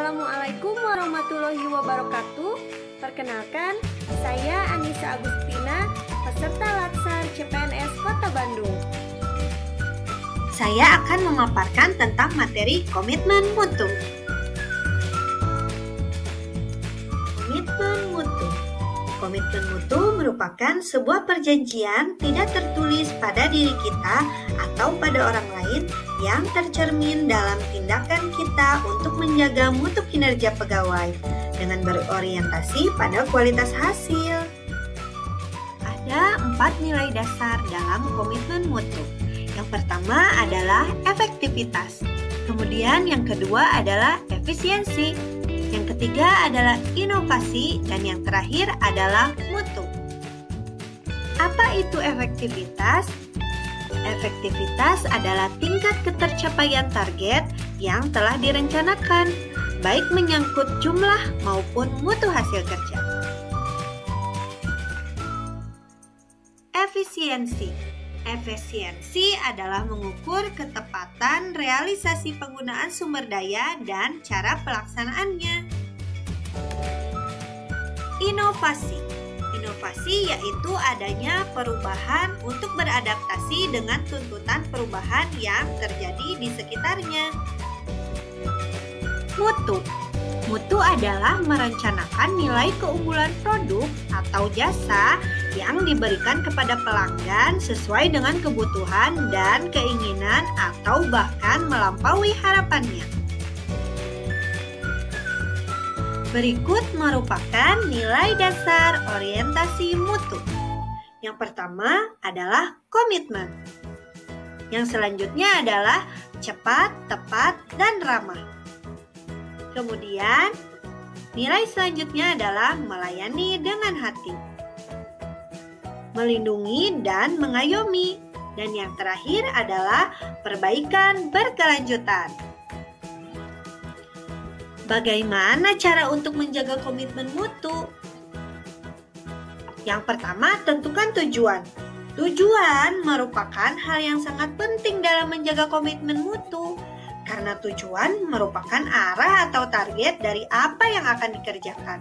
Assalamualaikum warahmatullahi wabarakatuh. Perkenalkan, saya Anissa Agustina, peserta Latsar CPNS Kota Bandung. Saya akan memaparkan tentang materi komitmen mutu. Komitmen mutu. Komitmen mutu merupakan sebuah perjanjian tidak tertulis pada diri kita atau pada orang lain yang tercermin dalam tindakan kita untuk menjaga mutu kinerja pegawai dengan berorientasi pada kualitas hasil. Ada 4 nilai dasar dalam komitmen mutu. Yang pertama adalah efektivitas. Kemudian yang kedua adalah efisiensi. Yang ketiga adalah inovasi, dan yang terakhir adalah mutu. Apa itu efektivitas? Efektivitas adalah tingkat ketercapaian target yang telah direncanakan, baik menyangkut jumlah maupun mutu hasil kerja. Efisiensi. Efisiensi adalah mengukur ketepatan realisasi penggunaan sumber daya dan cara pelaksanaannya. Inovasi. Inovasi yaitu adanya perubahan untuk beradaptasi dengan tuntutan perubahan yang terjadi di sekitarnya. Mutu. Mutu adalah merencanakan nilai keunggulan produk atau jasa yang diberikan kepada pelanggan sesuai dengan kebutuhan dan keinginan atau bahkan melampaui harapannya. Berikut merupakan nilai dasar orientasi mutu. Yang pertama adalah komitmen. Yang selanjutnya adalah cepat, tepat, dan ramah. Kemudian, nilai selanjutnya adalah melayani dengan hati, melindungi dan mengayomi, dan yang terakhir adalah perbaikan berkelanjutan. Bagaimana cara untuk menjaga komitmen mutu? Yang pertama, tentukan tujuan. Tujuan merupakan hal yang sangat penting dalam menjaga komitmen mutu, karena tujuan merupakan arah atau target dari apa yang akan dikerjakan.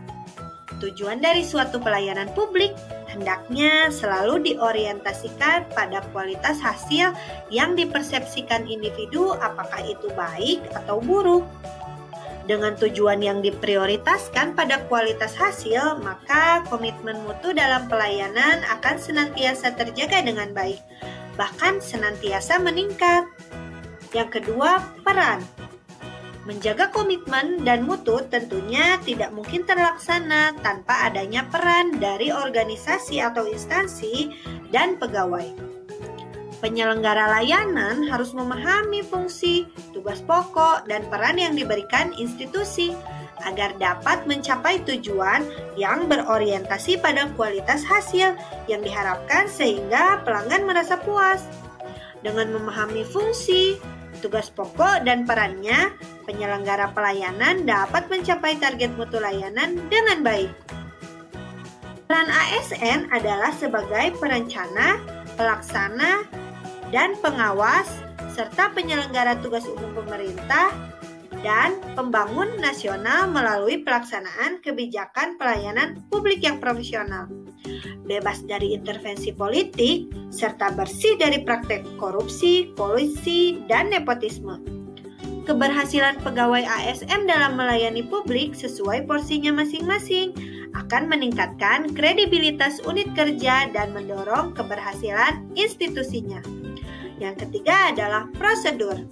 Tujuan dari suatu pelayanan publik hendaknya selalu diorientasikan pada kualitas hasil yang dipersepsikan individu, apakah itu baik atau buruk. Dengan tujuan yang diprioritaskan pada kualitas hasil, maka komitmen mutu dalam pelayanan akan senantiasa terjaga dengan baik, bahkan senantiasa meningkat. Yang kedua, peran. Menjaga komitmen dan mutu tentunya tidak mungkin terlaksana tanpa adanya peran dari organisasi atau instansi dan pegawai. Penyelenggara layanan harus memahami fungsi, tugas pokok, dan peran yang diberikan institusi agar dapat mencapai tujuan yang berorientasi pada kualitas hasil yang diharapkan sehingga pelanggan merasa puas. Dengan memahami fungsi, tugas pokok, dan perannya, penyelenggara pelayanan dapat mencapai target mutu layanan dengan baik. Peran ASN adalah sebagai perencana, pelaksana, dan pengawas, serta penyelenggara tugas umum pemerintah dan pembangun nasional melalui pelaksanaan kebijakan pelayanan publik yang profesional, bebas dari intervensi politik, serta bersih dari praktek korupsi, kolusi, dan nepotisme. Keberhasilan pegawai ASN dalam melayani publik sesuai porsinya masing-masing akan meningkatkan kredibilitas unit kerja dan mendorong keberhasilan institusinya. Yang ketiga adalah prosedur.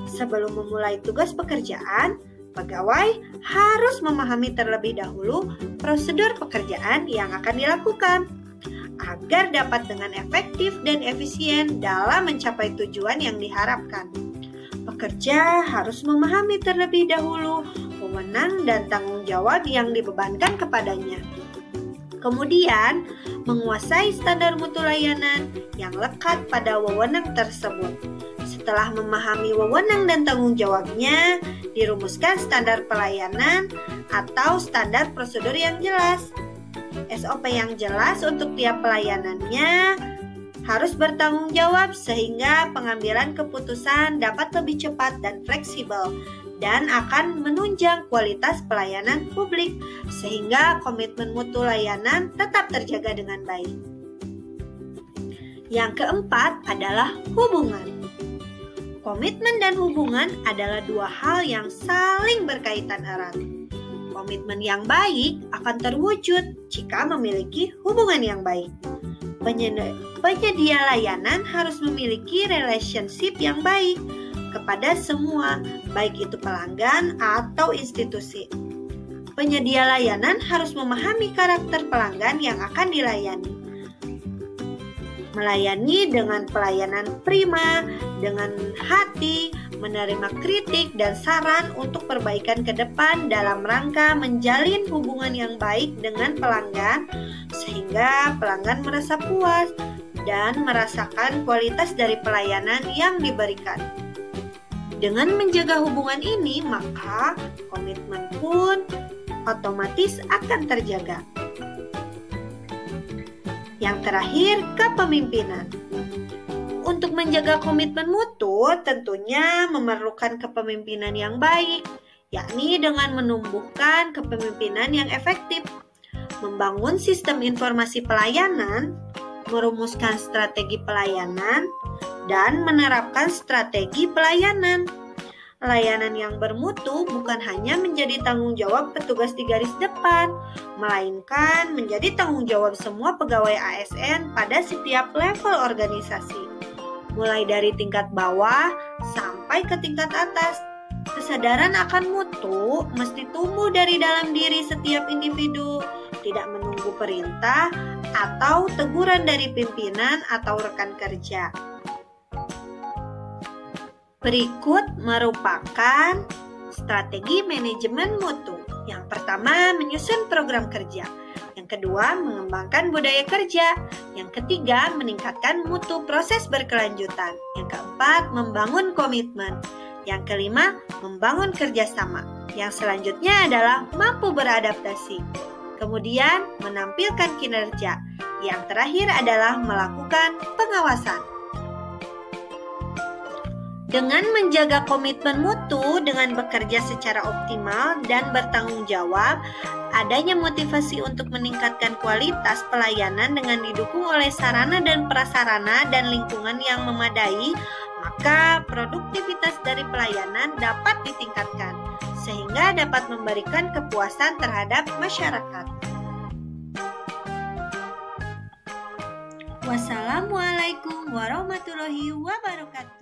Sebelum memulai tugas pekerjaan, pegawai harus memahami terlebih dahulu prosedur pekerjaan yang akan dilakukan agar dapat dengan efektif dan efisien dalam mencapai tujuan yang diharapkan. Pekerja harus memahami terlebih dahulu wewenang dan tanggung jawab yang dibebankan kepadanya. Kemudian, menguasai standar mutu layanan yang lekat pada wewenang tersebut. Setelah memahami wewenang dan tanggung jawabnya, dirumuskan standar pelayanan atau standar prosedur yang jelas. SOP yang jelas untuk tiap pelayanannya harus bertanggung jawab sehingga pengambilan keputusan dapat lebih cepat dan fleksibel dan akan menunjang kualitas pelayanan publik, sehingga komitmen mutu layanan tetap terjaga dengan baik. Yang keempat adalah hubungan. Komitmen dan hubungan adalah dua hal yang saling berkaitan erat. Komitmen yang baik akan terwujud jika memiliki hubungan yang baik. Penyedia layanan harus memiliki relationship yang baik kepada semua, baik itu pelanggan atau institusi. Penyedia layanan harus memahami karakter pelanggan yang akan dilayani. Melayani dengan pelayanan prima, dengan hati, menerima kritik dan saran untuk perbaikan ke depan dalam rangka menjalin hubungan yang baik dengan pelanggan, sehingga pelanggan merasa puas dan merasakan kualitas dari pelayanan yang diberikan. Dengan menjaga hubungan ini, maka komitmen pun otomatis akan terjaga. Yang terakhir, kepemimpinan. Untuk menjaga komitmen mutu tentunya memerlukan kepemimpinan yang baik, yakni dengan menumbuhkan kepemimpinan yang efektif, membangun sistem informasi pelayanan, merumuskan strategi pelayanan, dan menerapkan strategi pelayanan. Layanan yang bermutu bukan hanya menjadi tanggung jawab petugas di garis depan, melainkan menjadi tanggung jawab semua pegawai ASN pada setiap level organisasi, mulai dari tingkat bawah sampai ke tingkat atas. Kesadaran akan mutu mesti tumbuh dari dalam diri setiap individu, tidak menunggu perintah atau teguran dari pimpinan atau rekan kerja. Berikut merupakan strategi manajemen mutu. Yang pertama, menyusun program kerja. Yang kedua, mengembangkan budaya kerja. Yang ketiga, meningkatkan mutu proses berkelanjutan. Yang keempat, membangun komitmen. Yang kelima, membangun kerjasama. Yang selanjutnya adalah mampu beradaptasi. Kemudian, menampilkan kinerja. Yang terakhir adalah melakukan pengawasan. Dengan menjaga komitmen mutu dengan bekerja secara optimal dan bertanggung jawab, adanya motivasi untuk meningkatkan kualitas pelayanan dengan didukung oleh sarana dan prasarana dan lingkungan yang memadai, maka produktivitas dari pelayanan dapat ditingkatkan, sehingga dapat memberikan kepuasan terhadap masyarakat. Wassalamualaikum warahmatullahi wabarakatuh.